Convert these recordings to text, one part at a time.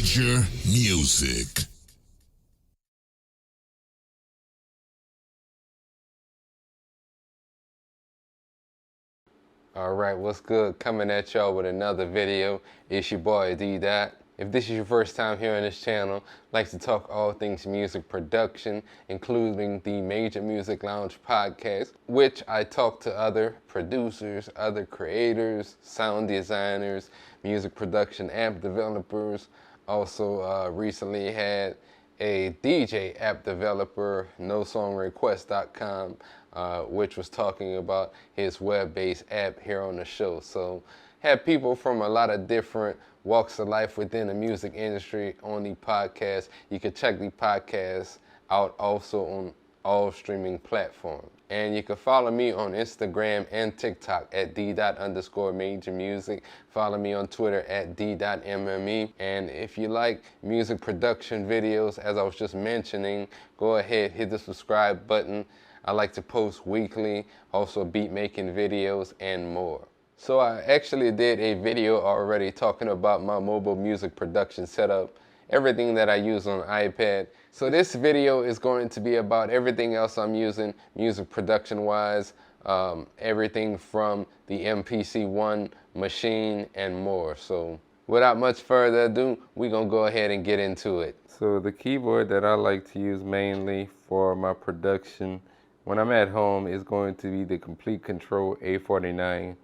Major Music. Alright, what's good? Coming at y'all with another video. It's your boy D-Dot. If this is your first time here on this channel, I'd like to talk all things music production, including the Major Music Lounge podcast, which I talk to other producers, other creators, sound designers, music production app developers. Also recently had a DJ app developer, NoSongRequest.com, which was talking about his web-based app here on the show. So had people from a lot of different walks of life within the music industry on the podcast. You can check the podcast out also on all streaming platforms. And you can follow me on Instagram and TikTok at d._majormusic. Follow me on Twitter at d.mme. And if you like music production videos, as I was just mentioning, go ahead, hit the subscribe button. I like to post weekly, also beat making videos and more. So I actually did a video already talking about my mobile music production setup, everything that I use on iPad. So this video is going to be about everything else I'm using music production wise, everything from the MPC One machine and more. So without much further ado, we're gonna go ahead and get into it. So the keyboard that I like to use mainly for my production when I'm at home is going to be the Komplete Kontrol A49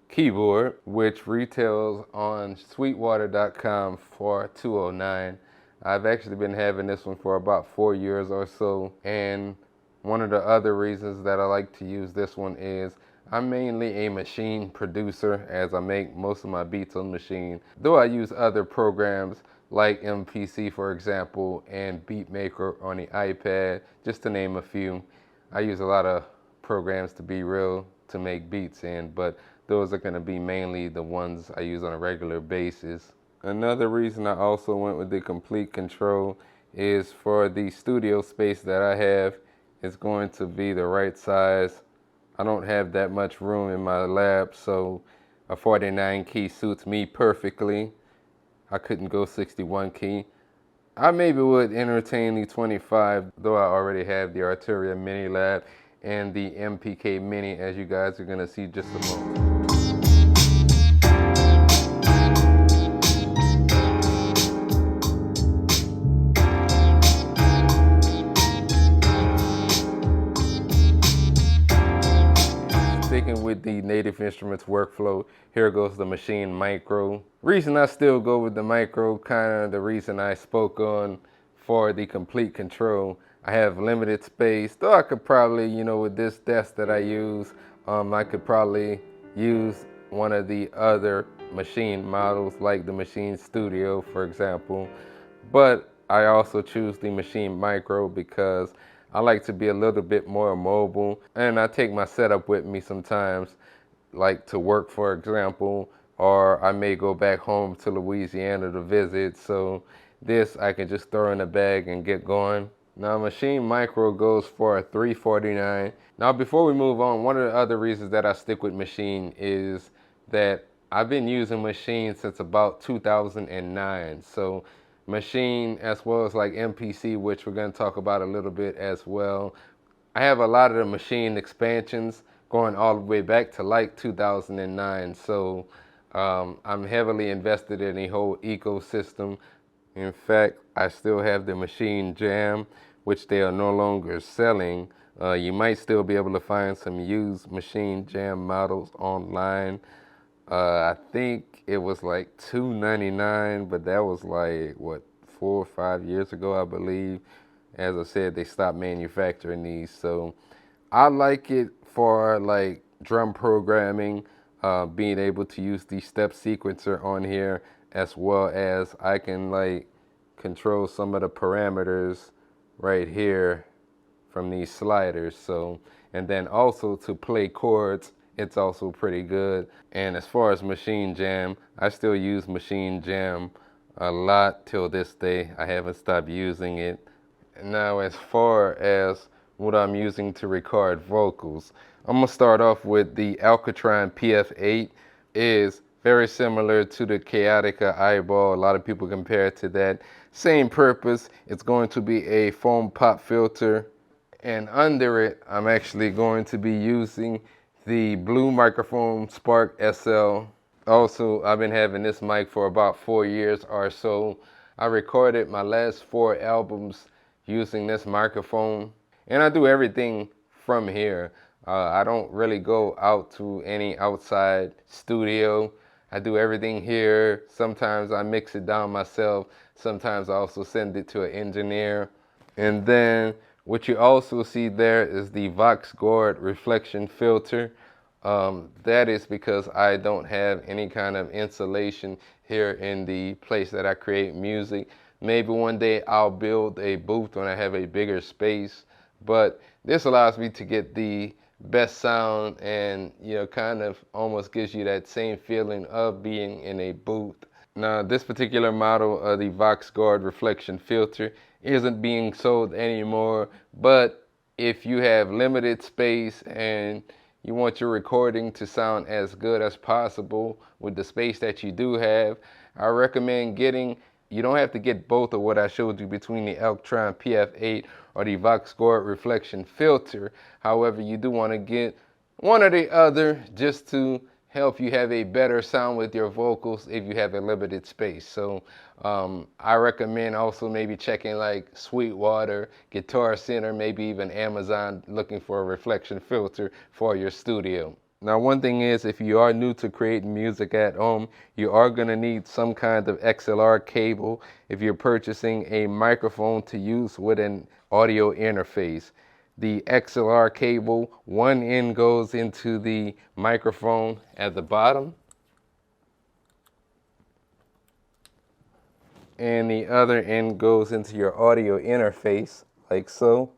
keyboard, which retails on sweetwater.com for $209. I've actually been having this one for about 4 years or so, and one of the other reasons that I like to use this one is I'm mainly a machine producer, as I make most of my beats on machine, though I use other programs like MPC, for example, and Beatmaker on the iPad, just to name a few. I use a lot of programs to be real to make beats in, but those are going to be mainly the ones I use on a regular basis. Another reason I also went with the Komplete Kontrol is for the studio space that I have. It's going to be the right size. I don't have that much room in my lab, so a 49 key suits me perfectly. I couldn't go 61 key. I maybe would entertain the 25, though I already have the Arturia Minilab and the MPK Mini, as you guys are going to see just a moment. Sticking with the Native Instruments workflow, here goes the Maschine Mikro. Reason I still go with the Micro, kind of the reason I spoke on for the Komplete Kontrol. I have limited space, though I could probably, with this desk that I use, I could probably use one of the other machine models like the Maschine Studio, for example. But I also choose the Maschine Mikro because I like to be a little bit more mobile, and I take my setup with me sometimes, like to work, for example, or I may go back home to Louisiana to visit, so this I can just throw in a bag and get going. Now Maschine Mikro goes for $349. Now before we move on, one of the other reasons that I stick with Maschine is that I've been using Maschine since about 2009, so Maschine, as well as like MPC, which we're going to talk about a little bit as well. I have a lot of the Maschine expansions going all the way back to like 2009, so I'm heavily invested in the whole ecosystem. In fact, I still have the Maschine Jam, which they are no longer selling. You might still be able to find some used Maschine Jam models online. I think it was like $299, but that was like, 4 or 5 years ago, I believe. As I said, they stopped manufacturing these. So I like it for like drum programming, being able to use the step sequencer on here, as well as I can like control some of the parameters right here from these sliders. So, and then also to play chords, it's also pretty good. And as far as Maschine Jam, I still use Maschine Jam a lot till this day. I haven't stopped using it. Now as far as what I'm using to record vocals, I'm gonna start off with the Alctron PF8. Is Very similar to the Chaotica eyeball. A lot of people compare it to that. Same purpose. It's going to be a foam pop filter. And under it, I'm actually going to be using the Blue Microphone Spark SL. Also, I've been having this mic for about 4 years or so. I recorded my last 4 albums using this microphone. And I do everything from here. I don't really go out to any outside studio. I do everything here. Sometimes I mix it down myself. Sometimes I also send it to an engineer. And then what you also see there is the Vox Guard reflection filter. That is because I don't have any kind of insulation here in the place that I create music. Maybe one day I'll build a booth when I have a bigger space. But this allows me to get the best sound, and kind of almost gives you that same feeling of being in a booth. Now, this particular model of the Vox Guard reflection filter isn't being sold anymore, but if you have limited space and you want your recording to sound as good as possible with the space that you do have, I recommend getting, you don't have to get both of what I showed you between the Alctron PF8 or the Vox Guard reflection filter. However, you do want to get one or the other just to help you have a better sound with your vocals if you have a limited space. So I recommend also maybe checking like Sweetwater, Guitar Center, maybe even Amazon, looking for a reflection filter for your studio. Now, one thing is, if you are new to creating music at home, you are going to need some kind of XLR cable if you're purchasing a microphone to use with an audio interface. The XLR cable, one end goes into the microphone at the bottom, and the other end goes into your audio interface, like so.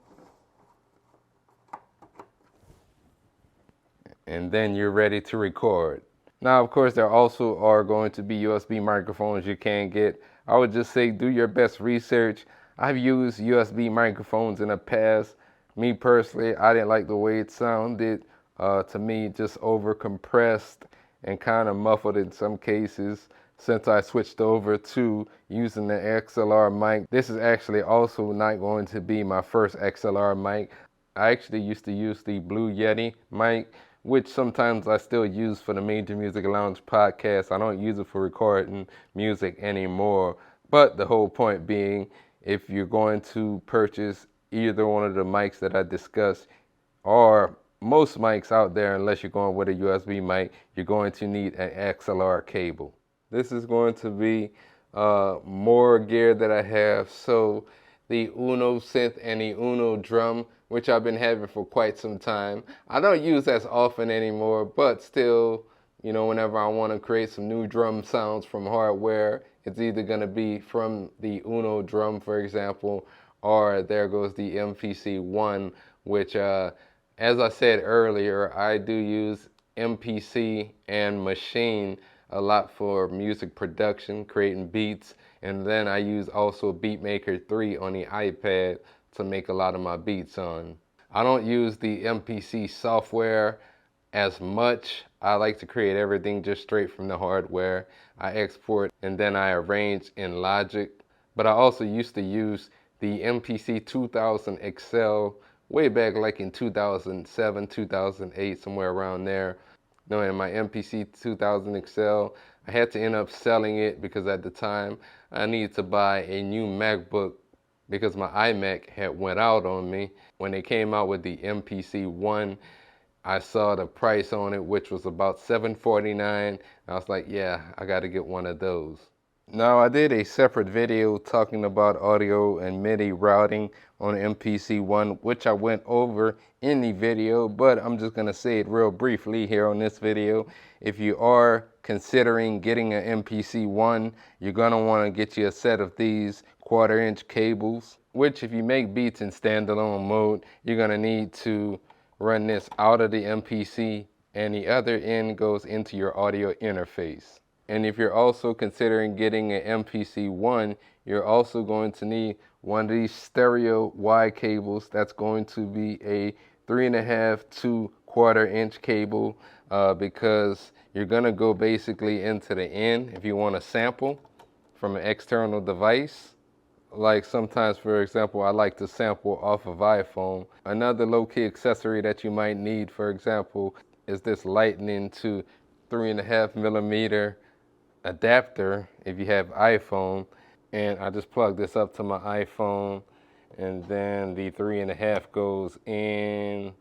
And then you're ready to record. Now, of course, there also are going to be USB microphones you can get. I would just say do your best research. I've used USB microphones in the past. Me personally, I didn't like the way it sounded. To me, just over compressed and kind of muffled in some cases. Since I switched over to using the XLR mic, this is actually also not going to be my first XLR mic. I actually used to use the Blue Yeti mic, which sometimes I still use for the Major Music Lounge podcast. I don't use it for recording music anymore. But the whole point being, if you're going to purchase either one of the mics that I discussed, or most mics out there, unless you're going with a USB mic, you're going to need an XLR cable. This is going to be more gear that I have. So the Uno synth and the Uno drum, which I've been having for quite some time. I don't use as often anymore, but still, whenever I want to create some new drum sounds from hardware, it's either going to be from the Uno drum, for example, or there goes the MPC One, which, as I said earlier, I do use MPC and Maschine a lot for music production, creating beats, and then I use also Beatmaker 3 on the iPad to make a lot of my beats on. I don't use the MPC software as much. I like to create everything just straight from the hardware. I export and then I arrange in Logic. But I also used to use the MPC 2000 XL way back like in 2007, 2008, somewhere around there. In my MPC 2000 XL, I had to end up selling it because at the time I needed to buy a new MacBook because my iMac had went out on me. When they came out with the MPC One, I saw the price on it, which was about $749. I was like, yeah, I got to get one of those. Now, I did a separate video talking about audio and MIDI routing on MPC One, which I went over in the video, but I'm just going to say it real briefly here on this video. If you are considering getting an MPC One, you're going to want to get you a set of these 1/4-inch cables, which if you make beats in standalone mode, you're going to need to run this out of the MPC, and the other end goes into your audio interface. And if you're also considering getting an MPC One, you're also going to need one of these stereo Y cables. That's going to be a 3.5 to 1/4-inch cable because you're gonna go basically into the end if you want to sample from an external device. Like sometimes, for example, I like to sample off of iPhone. Another low-key accessory that you might need, for example, is this lightning to 3.5mm adapter if you have iPhone. And I just plug this up to my iPhone, and then the 3.5 goes in,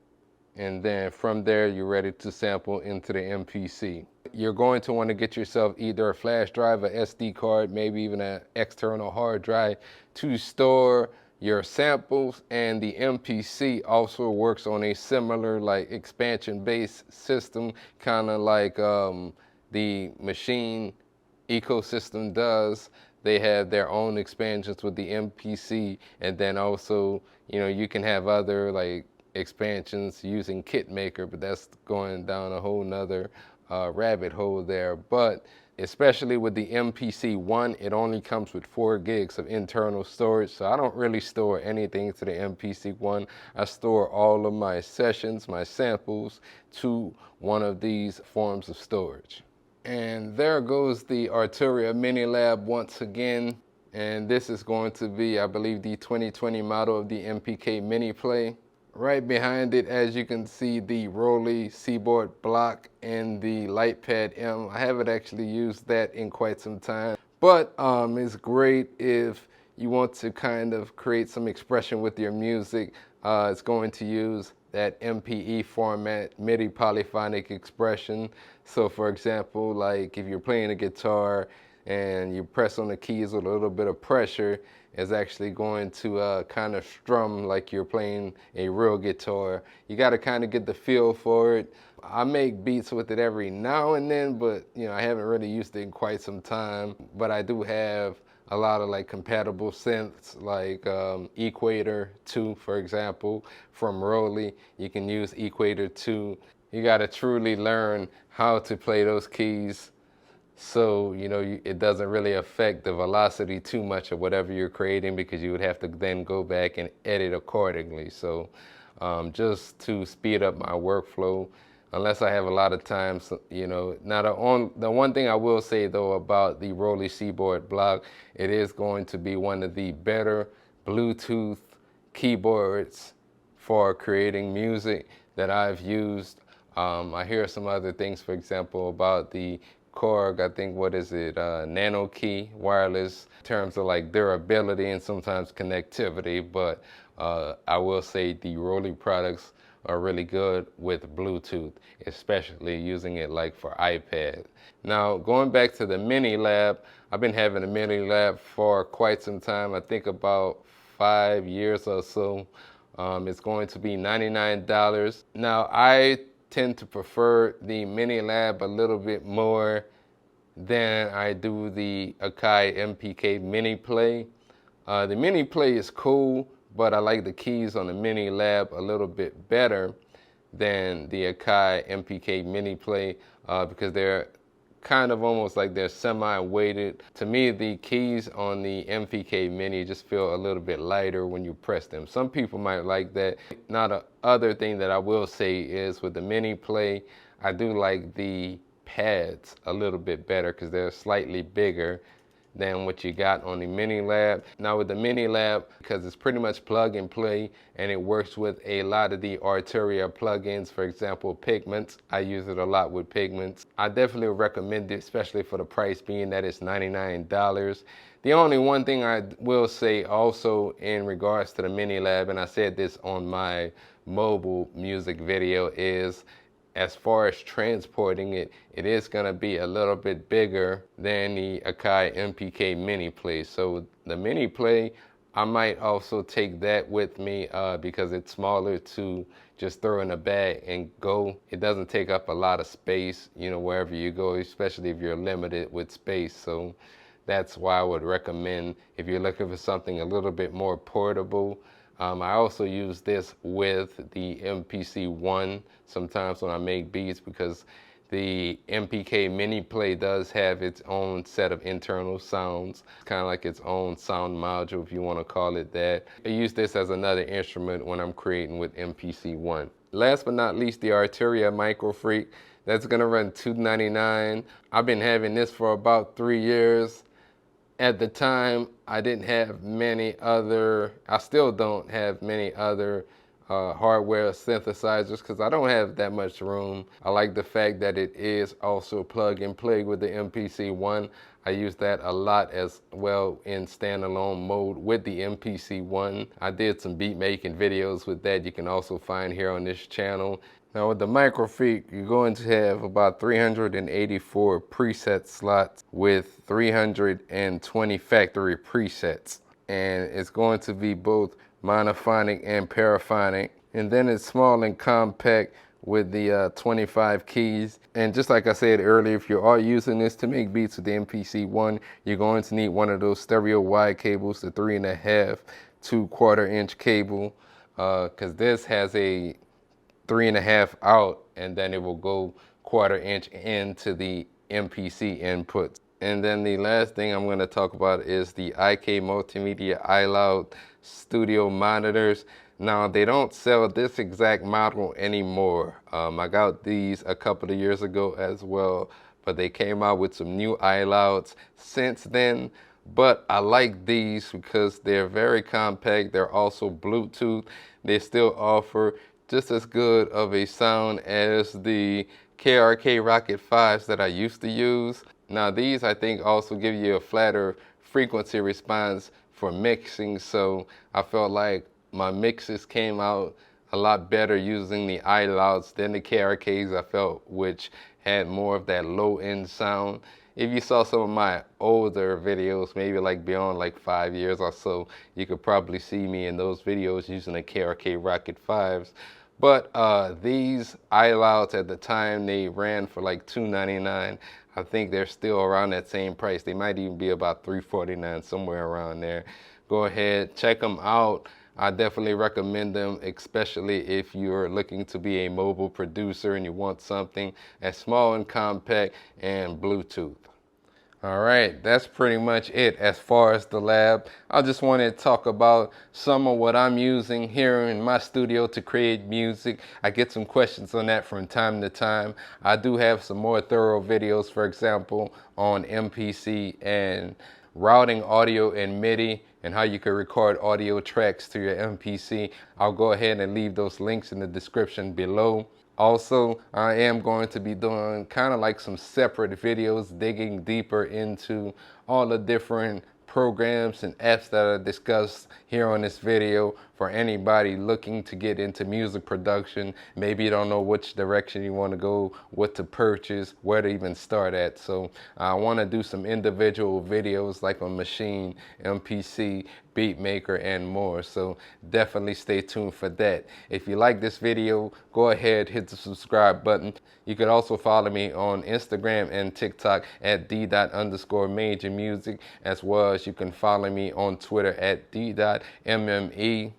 and then from there you're ready to sample into the MPC. You're going to want to get yourself either a flash drive, a SD card, maybe even an external hard drive to store your samples, and the MPC also works on a similar like expansion-based system, kind of like the Maschine ecosystem does. They have their own expansions with the MPC, and then also, you know, you can have other like expansions using KitMaker, but that's going down a whole nother rabbit hole there. But especially with the MPC One, it only comes with 4 gigs of internal storage, so I don't really store anything to the MPC One. I store all of my sessions, my samples, to one of these forms of storage. And there goes the Arturia Minilab once again. And this is going to be, I believe, the 2020 model of the MPK Mini Play. Right behind it, as you can see, the Roli Seaboard block and the LightPad M. I haven't actually used that in quite some time, but it's great if you want to kind of create some expression with your music. It's going to use that MPE format, MIDI polyphonic expression. So for example, like if you're playing a guitar and you press on the keys with a little bit of pressure, it's actually going to kind of strum like you're playing a real guitar. You got to kind of get the feel for it. I make beats with it every now and then, but you know, I haven't really used it in quite some time. But I do have a lot of like compatible synths, like Equator 2, for example, from Roli. You can use Equator 2. You got to truly learn how to play those keys, so you know it doesn't really affect the velocity too much of whatever you're creating, because you would have to then go back and edit accordingly. So just to speed up my workflow, unless I have a lot of time, you know. Now the one thing I will say though about the Roli Seaboard block, it is going to be one of the better Bluetooth keyboards for creating music that I've used. I hear some other things, for example, about the Korg, I think, what is it, Nano Key wireless, in terms of like durability and sometimes connectivity, but I will say the Roli products are really good with Bluetooth, especially using it like for iPad. Now, going back to the Minilab, I've been having a Minilab for quite some time, I think about 5 years or so. It's going to be $99. Now, I tend to prefer the Minilab a little bit more than I do the Akai MPK Mini Play. The Mini Play is cool, but I like the keys on the Minilab a little bit better than the Akai MPK Mini Play because they're kind of almost like they're semi-weighted. To me, the keys on the MPK Mini just feel a little bit lighter when you press them. Some people might like that. Now, the other thing that I will say is with the Mini Play, I do like the pads a little bit better because they're slightly bigger than what you got on the Minilab. Now with the Minilab, because it's pretty much plug and play and it works with a lot of the Arturia plugins, for example, Pigments. I use it a lot with Pigments. I definitely recommend it, especially for the price being that it's $99. The only one thing I will say also in regards to the Minilab, and I said this on my mobile music video, is as far as transporting it, it is gonna be a little bit bigger than the Akai MPK Mini Play. So the Mini Play, I might also take that with me because it's smaller to just throw in a bag and go. It doesn't take up a lot of space, you know, wherever you go, especially if you're limited with space. So that's why I would recommend, if you're looking for something a little bit more portable. I also use this with the MPC One sometimes when I make beats, because the MPK Mini Play does have its own set of internal sounds, kind of like its own sound module, if you want to call it that. I use this as another instrument when I'm creating with MPC One. last but not least, the Arturia Microfreak. That's gonna run $299. I've been having this for about 3 years. At the time, I didn't have I still don't have many other hardware synthesizers because I don't have that much room. I like the fact that it is also plug and play with the MPC One. I use that a lot as well in standalone mode with the MPC One. I did some beat making videos with that you can also find here on this channel. Now with the Microfreak, you're going to have about 384 preset slots with 320 factory presets. And it's going to be both monophonic and paraphonic. And then it's small and compact with the 25 keys. And just like I said earlier, if you are using this to make beats with the MPC One, you're going to need one of those stereo wide cables, the 3.5 to 1/4 inch cable, because this has a 3.5 out, and then it will go 1/4 inch into the MPC inputs. And then the last thing I'm going to talk about is the IK Multimedia iLoud Studio monitors. Now, they don't sell this exact model anymore. I got these a couple of years ago as well, but they came out with some new iLouds since then. But I like these because they're very compact. They're also Bluetooth. They still offer just as good of a sound as the KRK Rocket 5s that I used to use. Now these I think also give you a flatter frequency response for mixing, so I felt like my mixes came out a lot better using the iLouds than the KRKs, I felt, which had more of that low end sound. If you saw some of my older videos, maybe like beyond like 5 years or so, you could probably see me in those videos using the KRK Rocket 5s. But these iLouds at the time, they ran for like $299. I think they're still around that same price. They might even be about $349, somewhere around there. Go ahead, check them out. I definitely recommend them, especially if you're looking to be a mobile producer and you want something as small and compact and Bluetooth. All right, that's pretty much it as far as the lab. I just wanted to talk about some of what I'm using here in my studio to create music. I get some questions on that from time to time. I do have some more thorough videos, for example, on MPC and routing audio and MIDI and how you can record audio tracks to your MPC. I'll go ahead and leave those links in the description below. Also, I am going to be doing kind of like some separate videos digging deeper into all the different programs and apps that I discussed here on this video for anybody looking to get into music production. Maybe you don't know which direction you want to go, what to purchase, where to even start at. So I want to do some individual videos like on Maschine, MPC, Beatmaker, and more. So definitely stay tuned for that. If you like this video, go ahead, hit the subscribe button. You can also follow me on Instagram and TikTok at d._majormusic, as well as you can follow me on Twitter at d.mme.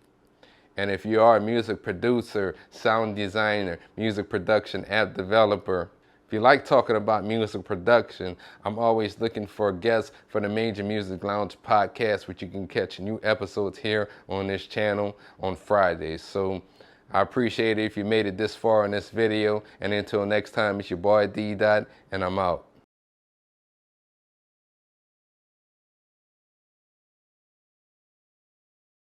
And if you are a music producer, sound designer, music production app developer, if you like talking about music production, I'm always looking for guests for the Major Music Lounge podcast, which you can catch new episodes here on this channel on Fridays. So I appreciate it if you made it this far in this video. And until next time, it's your boy D. And I'm out.